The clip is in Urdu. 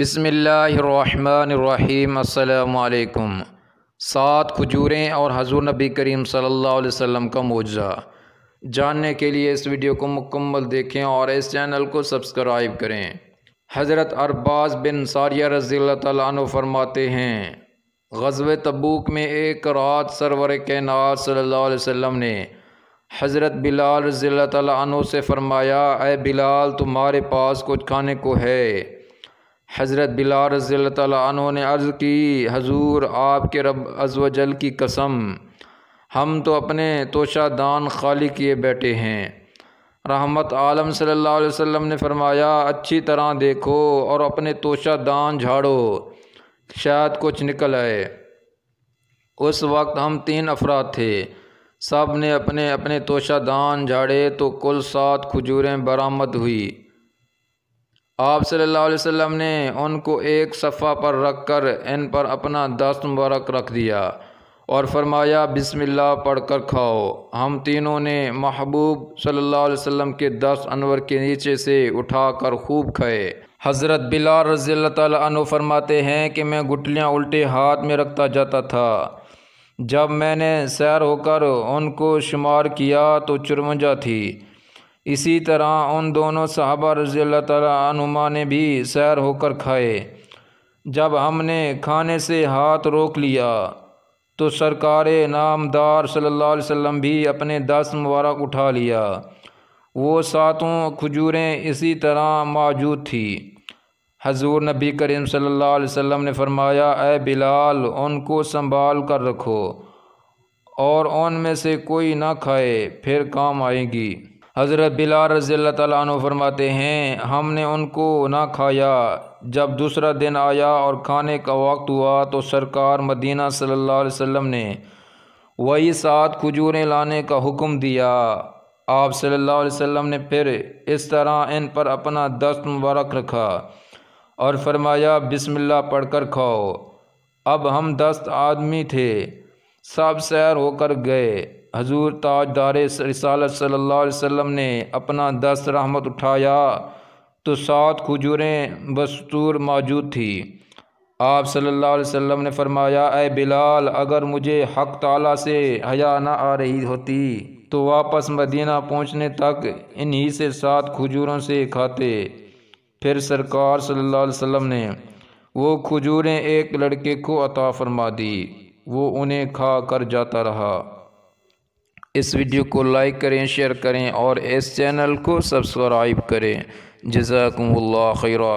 بسم اللہ الرحمن الرحیم۔ السلام علیکم۔ 7 کھجوریں اور حضور نبی کریم صلی اللہ علیہ وسلم کا معجزہ جاننے کے لیے اس ویڈیو کو مکمل دیکھیں اور اس چینل کو سبسکرائب کریں۔ حضرت عرباض بن ساریہ رضی اللہ تعالیٰ عنہ فرماتے ہیں، غزوہ تبوک میں ایک رات سرور کائنات صلی اللہ علیہ وسلم نے حضرت بلال رضی اللہ تعالیٰ عنہ سے فرمایا، اے بلال، تمہارے پاس کچھ کھانے کو ہے؟ حضرت بلال رضی اللہ تعالیٰ عنہ نے عرض کی، حضور، آپ کے رب عز و جل کی قسم، ہم تو اپنے توشہ دان خالی کیے بیٹھے ہیں۔ رحمت عالم صلی اللہ علیہ وسلم نے فرمایا، اچھی طرح دیکھو اور اپنے توشہ دان جھاڑو، شاید کچھ نکل آئے۔ اس وقت ہم 3 افراد تھے، سب نے اپنے اپنے توشہ دان جھاڑے تو کل 7 کھجوریں برآمد ہوئی۔ آپ صلی اللہ علیہ وسلم نے ان کو ایک صفحہ پر رکھ کر ان پر اپنا دست مبارک رکھ دیا اور فرمایا، بسم اللہ پڑھ کر کھاؤ۔ ہم تینوں نے محبوب صلی اللہ علیہ وسلم کے دست انور کے نیچے سے اٹھا کر خوب کھائے۔ حضرت بلال رضی اللہ تعالیٰ عنہ فرماتے ہیں کہ میں گٹلیاں الٹے ہاتھ میں رکھتا جاتا تھا۔ جب میں نے سیر ہو کر ان کو شمار کیا تو 54 تھی۔ اسی طرح ان دونوں صحابہ رضی اللہ تعالیٰ عنہما نے بھی سیر ہو کر کھائے۔ جب ہم نے کھانے سے ہاتھ روک لیا تو سرکار نامدار صلی اللہ علیہ وسلم بھی اپنے دست مبارک اٹھا لیا۔ وہ 7 کھجوریں اسی طرح موجود تھی۔ حضور نبی کریم صلی اللہ علیہ وسلم نے فرمایا، اے بلال، ان کو سنبھال کر رکھو اور ان میں سے کوئی نہ کھائے، پھر کام آئے گی۔ حضرت بلال رضی اللہ تعالیٰ عنہ فرماتے ہیں، ہم نے ان کو نہ کھایا۔ جب دوسرا دن آیا اور کھانے کا وقت ہوا تو سرکار مدینہ صلی اللہ علیہ وسلم نے وہی 7 کھجوریں لانے کا حکم دیا۔ آپ صلی اللہ علیہ وسلم نے پھر اس طرح ان پر اپنا دست مبارک رکھا اور فرمایا، بسم اللہ پڑھ کر کھاؤ۔ اب ہم 10 آدمی تھے، سب سیر ہو کر گئے۔ حضور تاجدار رسالت صلی اللہ علیہ وسلم نے اپنا دست رحمت اٹھایا تو 7 کھجوریں بستور موجود تھی۔ آپ صلی اللہ علیہ وسلم نے فرمایا، اے بلال، اگر مجھے حق تعالیٰ سے حیا نہ آ رہی ہوتی تو واپس مدینہ پہنچنے تک انہی سے 7 کھجوروں سے کھاتے۔ پھر سرکار صلی اللہ علیہ وسلم نے وہ کھجوریں ایک لڑکے کو عطا فرما دی، وہ انہیں کھا کر جاتا رہا۔ اس ویڈیو کو لائک کریں، شیئر کریں اور اس چینل کو سبسکرائب کریں۔ جزاکم اللہ خیرا۔